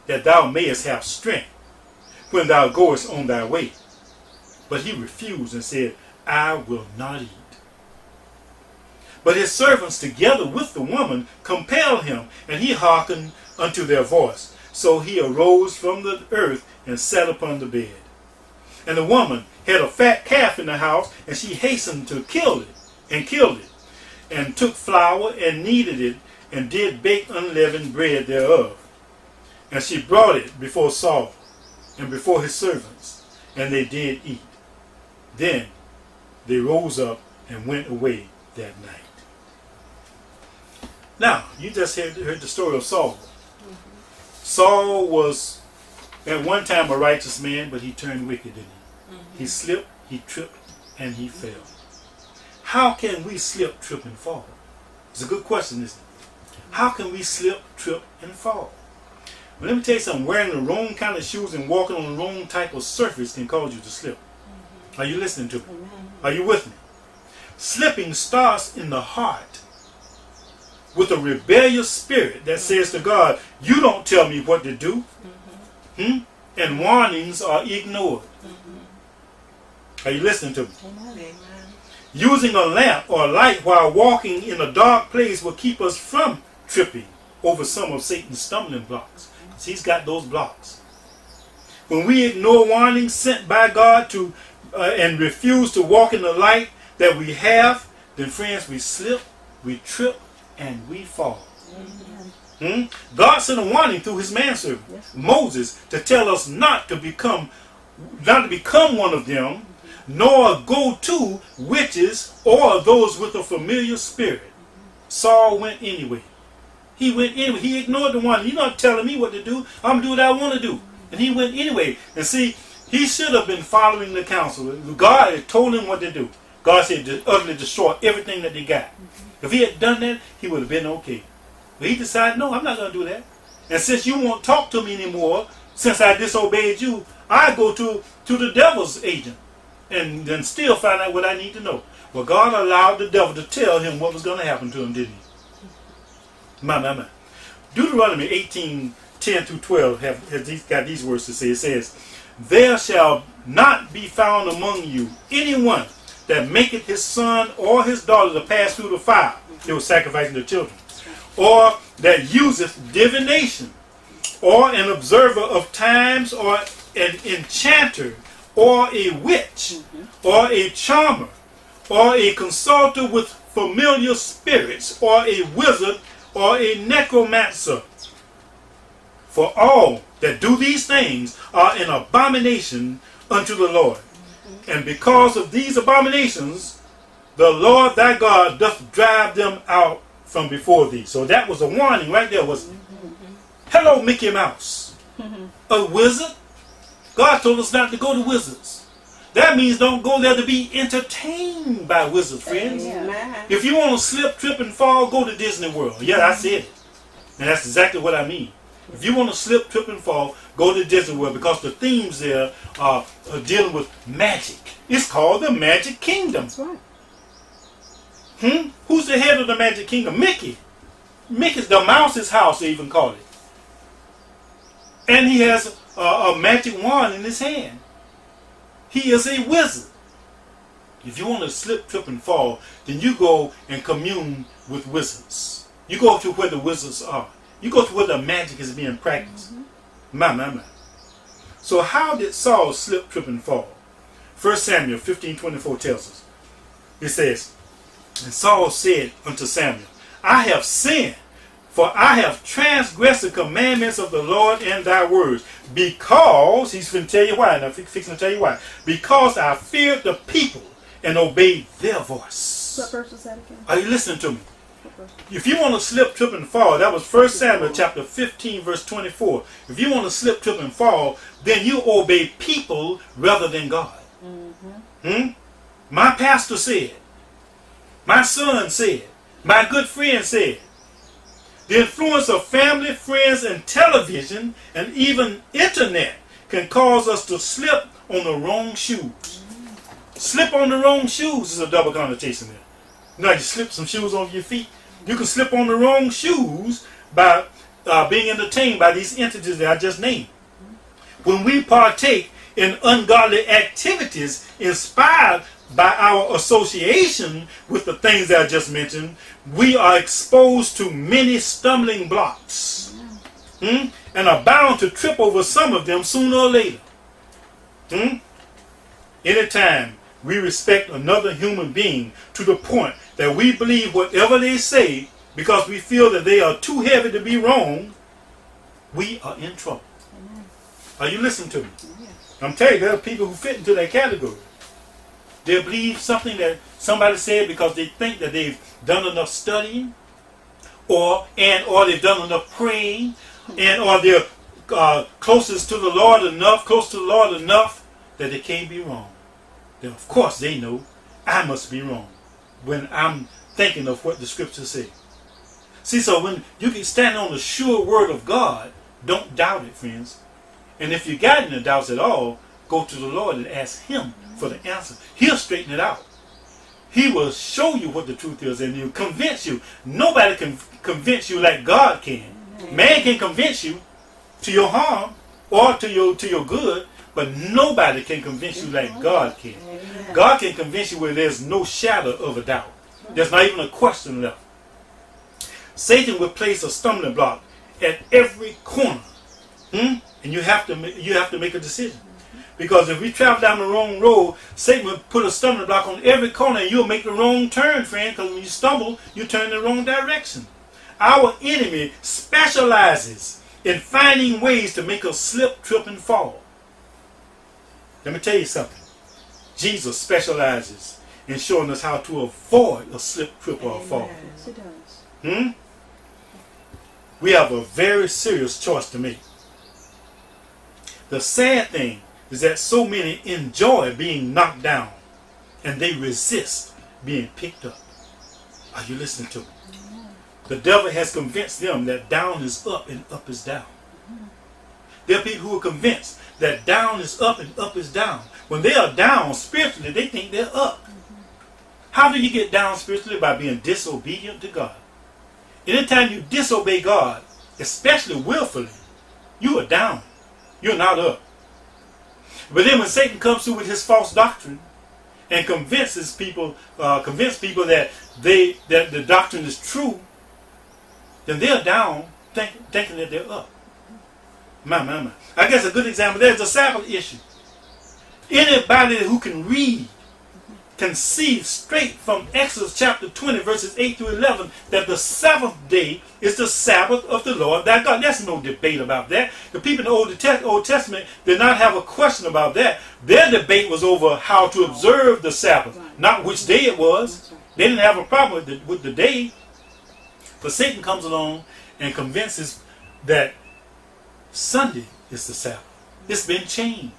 that thou mayest have strength when thou goest on thy way. But he refused and said, I will not eat. But his servants together with the woman compelled him, and he hearkened unto their voice. So he arose from the earth and sat upon the bed. And the woman had a fat calf in the house, and she hastened to kill it, and took flour and kneaded it, and did bake unleavened bread thereof. And she brought it before Saul and before his servants, and they did eat. Then they rose up and went away that night. Now, you just heard the story of Saul. Saul was at one time a righteous man, but he turned wicked, didn't he? He slipped, he tripped, and he fell. How can we slip, trip, and fall? It's a good question, isn't it? How can we slip, trip, and fall? Well, let me tell you something. Wearing the wrong kind of shoes and walking on the wrong type of surface can cause you to slip. Are you listening to me? Are you with me? Slipping starts in the heart with a rebellious spirit that says to God, you don't tell me what to do. And warnings are ignored. Are you listening to me? Amen. Using a lamp or light while walking in a dark place will keep us from tripping over some of Satan's stumbling blocks. He's got those blocks. When we ignore warnings sent by God to and refuse to walk in the light that we have, then friends, we slip, we trip, and we fall. God sent a warning through his manservant, Moses, to tell us not to become one of them, nor go to witches or those with a familiar spirit. Saul went anyway. He went anyway. He ignored the warning. You're not telling me what to do. I'm going to do what I want to do. And he went anyway. And see, he should have been following the counsel. God had told him what to do. God said to utterly destroy everything that they got. If he had done that, he would have been okay. But he decided, no, I'm not going to do that. And since you won't talk to me anymore, since I disobeyed you, I go to the devil's agent and then still find out what I need to know. Well, God allowed the devil to tell him what was going to happen to him, didn't he? My. Deuteronomy 18:10-12 have got these words to say. It says, there shall not be found among you anyone that maketh his son or his daughter to pass through the fire. They were sacrificing their children. Or that useth divination, or an observer of times, or an enchanter, or a witch, or a charmer, or a consulter with familiar spirits, or a wizard, or a necromancer. For all that do these things are an abomination unto the Lord. And because of these abominations, the Lord thy God doth drive them out from before thee. So that was a warning right there, wasn't it? Hello, Mickey Mouse. A wizard? God told us not to go to wizards. That means don't go there to be entertained by wizards, friends. Amen. If you want to slip, trip, and fall, go to Disney World. Yeah, I said it. And that's exactly what I mean. If you want to slip, trip, and fall, go to Disney World, because the themes there are dealing with magic. It's called the Magic Kingdom. That's right. Who's the head of the Magic Kingdom? Mickey. Mickey's the mouse's house, they even call it. And he has a magic wand in his hand. He is a wizard. If you want to slip, trip, and fall, then you go and commune with wizards. You go to where the wizards are. You go to where the magic is being practiced. My. So how did Saul slip, trip, and fall? 1 Samuel 15:24 tells us. It says, and Saul said unto Samuel, I have sinned, for I have transgressed the commandments of the Lord and thy words, because, he's going to tell you why, now fixing to tell you why, because I feared the people and obeyed their voice. What verse was that again? Are you listening to me? If you want to slip, trip, and fall, that was 1 Samuel chapter 15, verse 24. If you want to slip, trip, and fall, then you obey people rather than God. My pastor said, my son said, my good friend said. The influence of family, friends, and television, and even internet can cause us to slip on the wrong shoes. Slip on the wrong shoes is a double connotation there. You know, you slip some shoes on your feet. You can slip on the wrong shoes by being entertained by these entities that I just named. When we partake in ungodly activities inspired by our association with the things that I just mentioned, we are exposed to many stumbling blocks, and are bound to trip over some of them sooner or later. Anytime we respect another human being to the point that we believe whatever they say because we feel that they are too heavy to be wrong, we are in trouble. Are you listening to me? I'm telling you, there are people who fit into that category. They believe something that somebody said because they think that they've done enough studying, or they've done enough praying, or they're closest to the Lord enough that they can't be wrong. Then of course they know I must be wrong when I'm thinking of what the scriptures say. See, so when you can stand on the sure word of God, don't doubt it, friends. And if you got any doubts at all, go to the Lord and ask Him for the answer. He'll straighten it out. He will show you what the truth is, and He'll convince you. Nobody can convince you like God can. Man can convince you to your harm or to your good, but nobody can convince you like God can. God can convince you where there's no shadow of a doubt. There's not even a question left. Satan will place a stumbling block at every corner, and you have to make a decision. Because if we travel down the wrong road, Satan will put a stumbling block on every corner, and you'll make the wrong turn, friend. Because when you stumble, you turn in the wrong direction. Our enemy specializes in finding ways to make us slip, trip, and fall. Let me tell you something. Jesus specializes in showing us how to avoid a slip, trip, or a fall. Yes, He does. We have a very serious choice to make. The sad thing is that so many enjoy being knocked down, and they resist being picked up. Are you listening to me? The devil has convinced them that down is up and up is down. There are people who are convinced that down is up and up is down. When they are down spiritually, they think they're up. How do you get down spiritually? By being disobedient to God. Anytime you disobey God, especially willfully, you are down. You're not up. But then when Satan comes through with his false doctrine and convince people that the doctrine is true, then they're down thinking that they're up. My. I guess a good example there is the Sabbath issue. Anybody who can read can see straight from Exodus chapter 20 verses 8 through 11 that the seventh day is the Sabbath of the Lord thy God. There's no debate about that. The people in the Old Testament did not have a question about that. Their debate was over how to observe the Sabbath, not which day it was. They didn't have a problem with the day. But Satan comes along and convinces that Sunday is the Sabbath. It's been changed.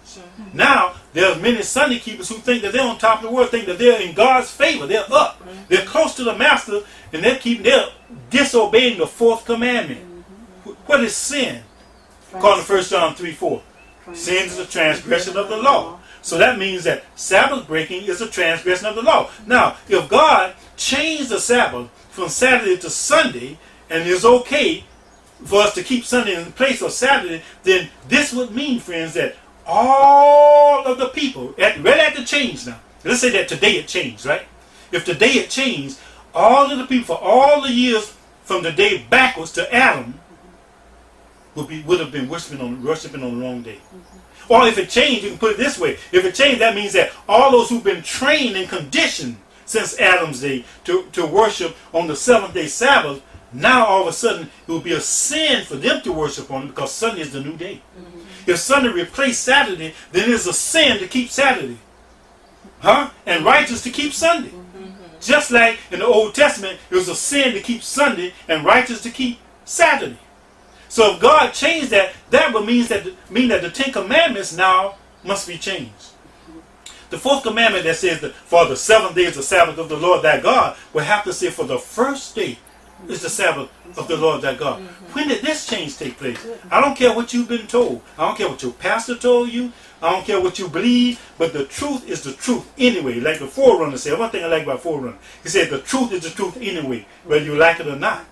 Now, there's many Sunday keepers who think that they're on top of the world, think that they're in God's favor. They're up. They're close to the Master, and they're disobeying the fourth commandment. What is sin? According to 1 John 3:4. Sin is a transgression of the law. So that means that Sabbath breaking is a transgression of the law. Now, if God changed the Sabbath from Saturday to Sunday, and it's okay for us to keep Sunday in place of Saturday, then this would mean, friends, that all of the people, right at the change now, let's say that today it changed, right? If today it changed, all of the people for all the years from the day backwards to Adam would have been worshiping on the wrong day. Or if it changed, you can put it this way. If it changed, that means that all those who've been trained and conditioned since Adam's day to worship on the seventh day Sabbath, now all of a sudden it will be a sin for them to worship on it because Sunday is the new day. If Sunday replaced Saturday, then it's a sin to keep Saturday. And righteous to keep Sunday. Just like in the Old Testament, it was a sin to keep Sunday and righteous to keep Saturday. So if God changed that, that would mean that the Ten Commandments now must be changed. The fourth commandment that says that for the seventh day is the Sabbath of the Lord thy God will have to say for the first day is the Sabbath of the Lord thy God. When did this change take place? I don't care what you've been told. I don't care what your pastor told you. I don't care what you believe. But the truth is the truth anyway. Like the Forerunner said. One thing I like about Forerunner. He said the truth is the truth anyway, whether you like it or not.